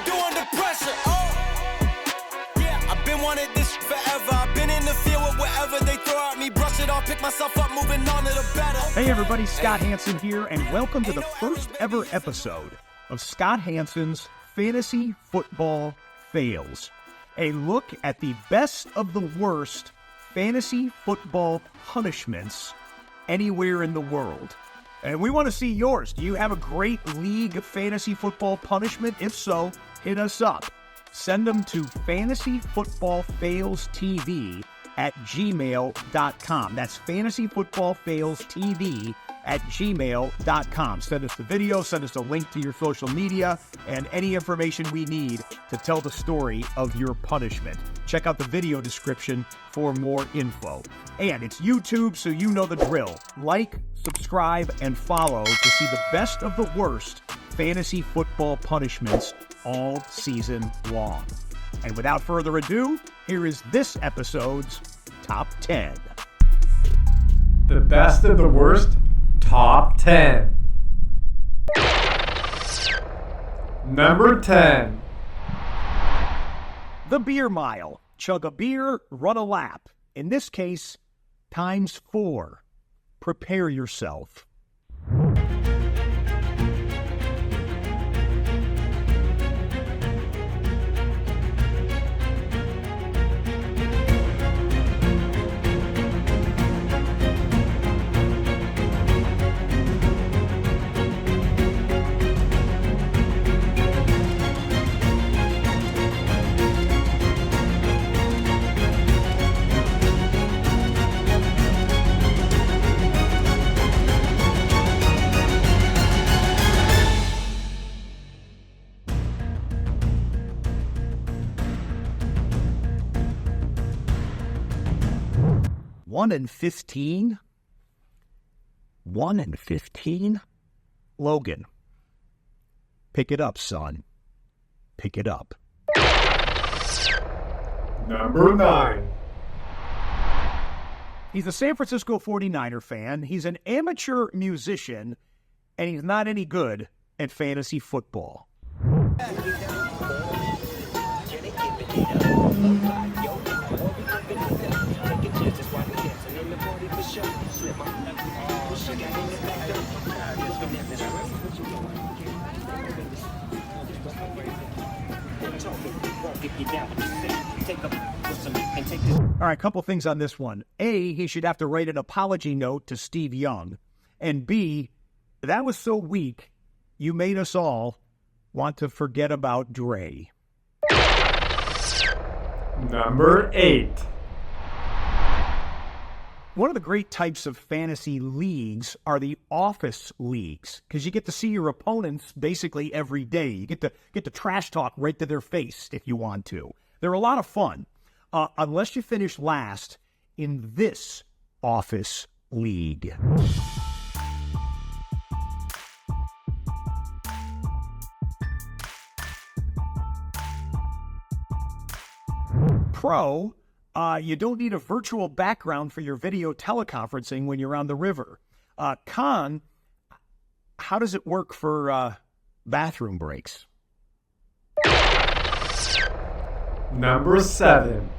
do under pressure. Yeah, I've been wanting this forever. I've been in the field with whatever they throw at me. Brush it off, pick myself up, moving on to the better. Hey everybody, Scott Hanson here, and welcome to the first ever episode of Scott Hanson's Fantasy Football Fails. A look at the best of the worst fantasy football punishments anywhere in the world. And we want to see yours. Do you have a great league fantasy football punishment? If so, hit us up. Send them to fantasyfootballfailstv@gmail.com. That's fantasyfootballfailstv@gmail.com. Send us the video, send us a link to your social media, and any information we need to tell the story of your punishment. Check out the video description for more info. And it's YouTube, so you know the drill. Like, subscribe, and follow to see the best of the worst fantasy football punishments all season long. And without further ado, here is this episode's Top 10. The best of the worst Top 10. Number 10. The beer mile. Chug a beer, run a lap. In this case, times 4. Prepare yourself. One in 15? 1 in 15? Logan, pick it up, son. Pick it up. Number 9. He's a San Francisco 49er fan. He's an amateur musician, and he's not any good at fantasy football. All right, a couple things on this one. A, he should have to write an apology note to Steve Young. And B, that was so weak, you made us all want to forget about Dre. Number 8. One of the great types of fantasy leagues are the office leagues, because you get to see your opponents basically every day. You get to trash talk right to their face if you want to. They're a lot of fun, unless you finish last in this office league. Pro, you don't need a virtual background for your video teleconferencing when you're on the river. Con, how does it work for bathroom breaks? Number 7.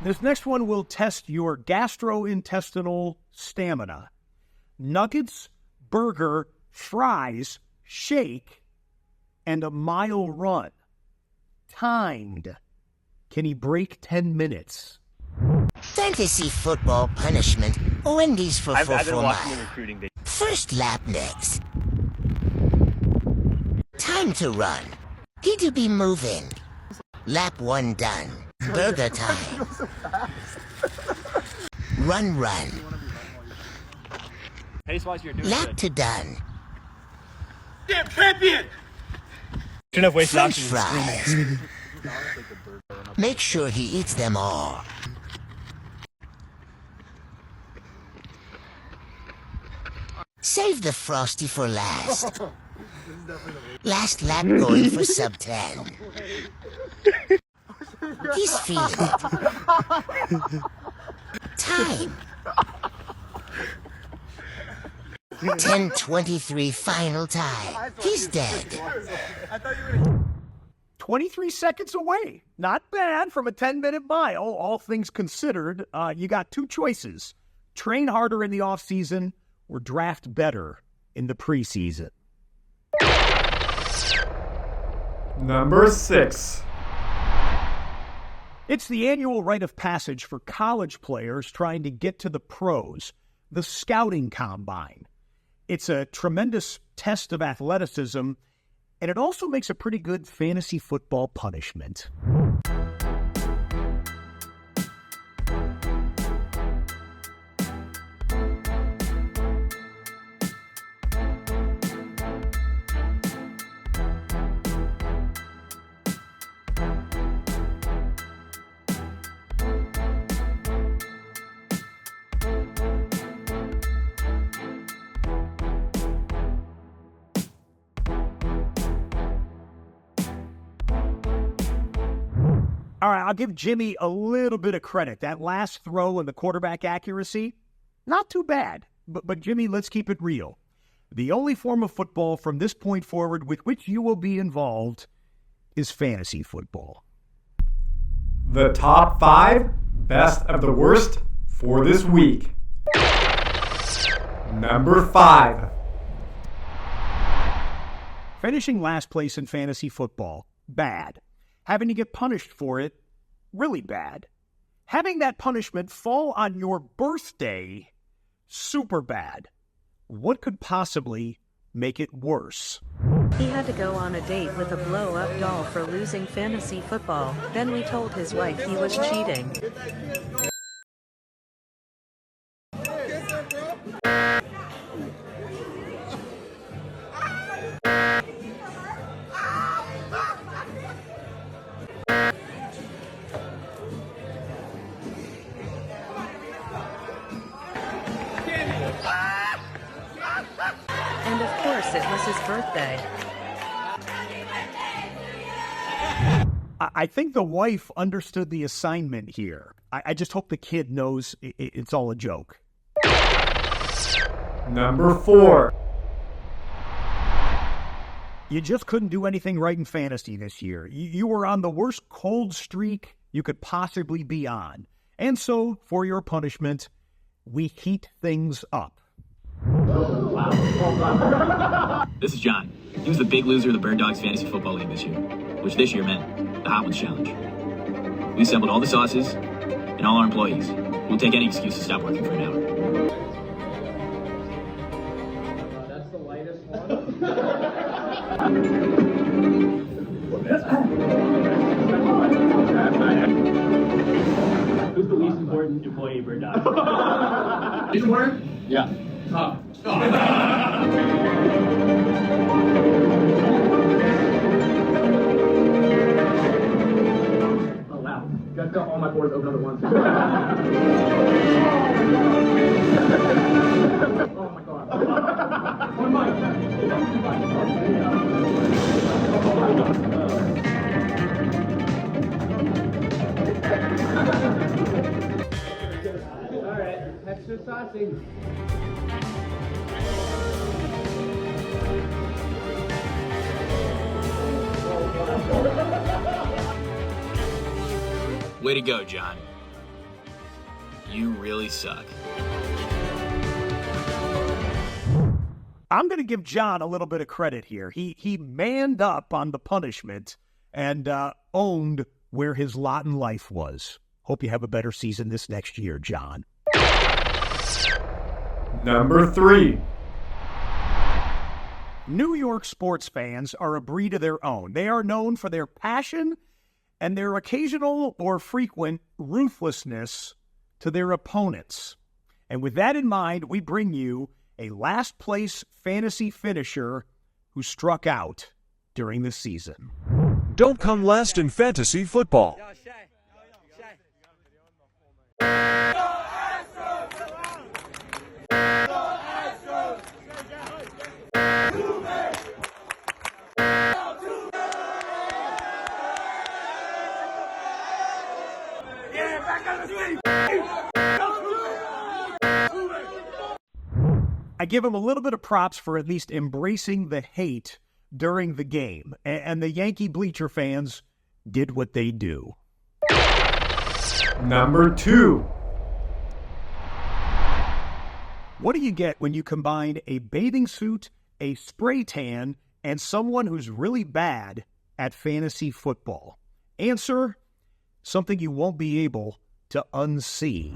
This next one will test your gastrointestinal stamina. Nuggets, burger, fries, shake, and a mile run. Timed. Can he break 10 minutes? Fantasy football punishment. Wendy's for I've been mile. watching the recruiting day. First lap next. Time to run. Need to be moving. Lap 1 done. Burger time. Run. Pace-wise, you're doing Lap good. to done. Damn champion! Shouldn't have wasted French options. fries. Make sure he eats them all. Save the Frosty for last. Last lap going for sub 10. He's feeling it. Time. 10-23 final tie. He's dead. 23 seconds away. Not bad from a 10-minute mile, all things considered. You got two choices. Train harder in the offseason or draft better in the preseason. Number 6. It's the annual rite of passage for college players trying to get to the pros, the scouting combine. It's a tremendous test of athleticism, and it also makes a pretty good fantasy football punishment. All right, I'll give Jimmy a little bit of credit. That last throw and the quarterback accuracy, not too bad. But Jimmy, let's keep it real. The only form of football from this point forward with which you will be involved is fantasy football. The top 5 best of the worst for this week. Number 5. Finishing last place in fantasy football, bad. Having to get punished for it, really bad. Having that punishment fall on your birthday, super bad. What could possibly make it worse? He had to go on a date with a blow-up doll for losing fantasy football. Then we told his wife he was cheating. And of course it was his birthday. I think the wife understood the assignment here. I just hope the kid knows it's all a joke. Number 4. You just couldn't do anything right in fantasy this year. You were on the worst cold streak you could possibly be on. And so, for your punishment, we heat things up. This is John. He was the big loser of the Bird Dogs Fantasy Football League this year, which this year meant the Hot Ones Challenge. We assembled all the sauces and all our employees. We'll take any excuse to stop working for an hour. That's the lightest one. Who's the least important employee, Bird Dog? Least important? Yeah. Oh. Oh wow. Got all my boards open up at once. Oh my god. One mic. Alright, extra saucy. Way to go, John. You really suck. I'm going to give John a little bit of credit here. He manned up on the punishment and owned where his lot in life was. Hope you have a better season this next year, John. Number 3. New York sports fans are a breed of their own. They are known for their passion and their occasional or frequent ruthlessness to their opponents. And with that in mind, we bring you a last-place fantasy finisher who struck out during the season. Don't come last in fantasy football. I give him a little bit of props for at least embracing the hate during the game. And the Yankee bleacher fans did what they do. Number 2. What do you get when you combine a bathing suit, a spray tan, and someone who's really bad at fantasy football? Answer, something you won't be able to unsee.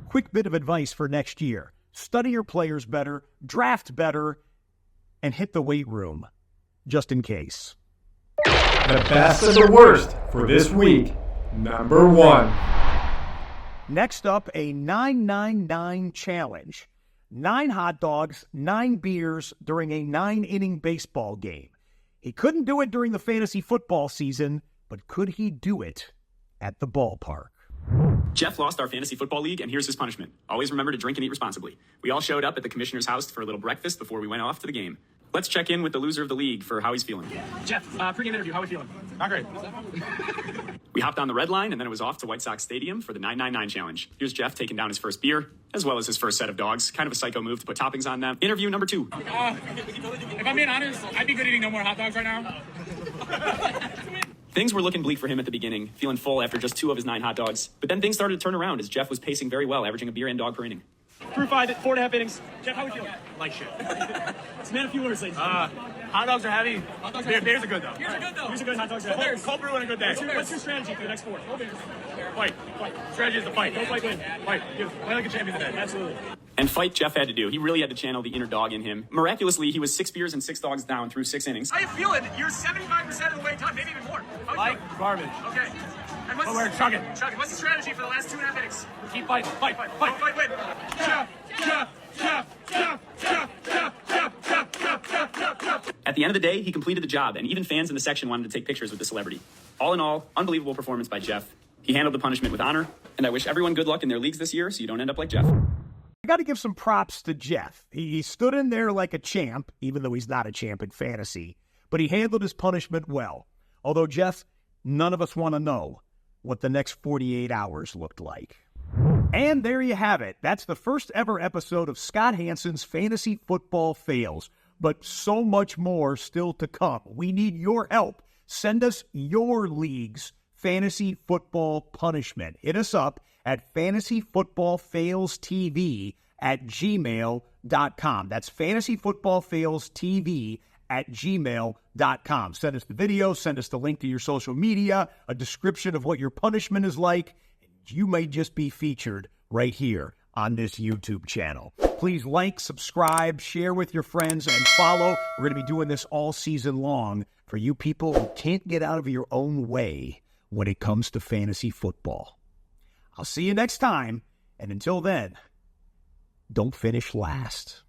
Quick bit of advice for next year. Study your players better, draft better, and hit the weight room, just in case. The best of the worst for this week. Number 1. Next up, a 999 challenge. 9 hot dogs, 9 beers during a 9-inning baseball game. He couldn't do it during the fantasy football season, but could he do it at the ballpark? Jeff lost our fantasy football league, and here's his punishment. Always remember to drink and eat responsibly. We all showed up at the commissioner's house for a little breakfast before we went off to the game. Let's check in with the loser of the league for how he's feeling. Jeff, pregame interview. How are we feeling? Not great. We hopped on the red line, and then it was off to White Sox Stadium for the 999 challenge. Here's Jeff taking down his first beer, as well as his first set of dogs. Kind of a psycho move to put toppings on them. Interview number 2. If I'm being honest, I'd be good eating no more hot dogs right now. Things were looking bleak for him at the beginning, feeling full after just 2 of his 9 hot dogs. But then things started to turn around as Jeff was pacing very well, averaging a beer and dog per inning. Through 4.5 innings. Jeff, how we feeling? Like shit. It's man a few words, ladies. Hot dogs are heavy. Beers are good, though. Beers are good, though. Beers are good. Hot dogs are good. Cold brew on a good day. What's your strategy for the next 4? Fight. Strategy is to fight. Don't fight, win. Fight. Play like a champion today. Absolutely. And fight Jeff had to do. He really had to channel the inner dog in him. Miraculously, he was 6 beers and 6 dogs down through 6 innings. How you feeling? You're 75% of the way done, maybe even more. Like garbage. Okay. And what's we're chugging. What's the strategy for the last 2.5 innings? Keep fighting. Fight. Don't fight, win. At the end of the day, he completed the job, and even fans in the section wanted to take pictures with the celebrity. All in all, unbelievable performance by Jeff. He handled the punishment with honor, and I wish everyone good luck in their leagues this year so you don't end up like Jeff. I got to give some props to Jeff. He stood in there like a champ, even though he's not a champ in fantasy, but he handled his punishment well. Although, Jeff, none of us want to know what the next 48 hours looked like. And there you have it. That's the first ever episode of Scott Hanson's Fantasy Football Fails. But so much more still to come. We need your help. Send us your league's fantasy football punishment. Hit us up at fantasyfootballfailstv@gmail.com. That's fantasyfootballfailstv@gmail.com. Send us the video, send us the link to your social media, a description of what your punishment is like. You may just be featured right here on this YouTube channel. Please like, subscribe, share with your friends, and follow. We're going to be doing this all season long for you people who can't get out of your own way when it comes to fantasy football. I'll see you next time, and until then, don't finish last.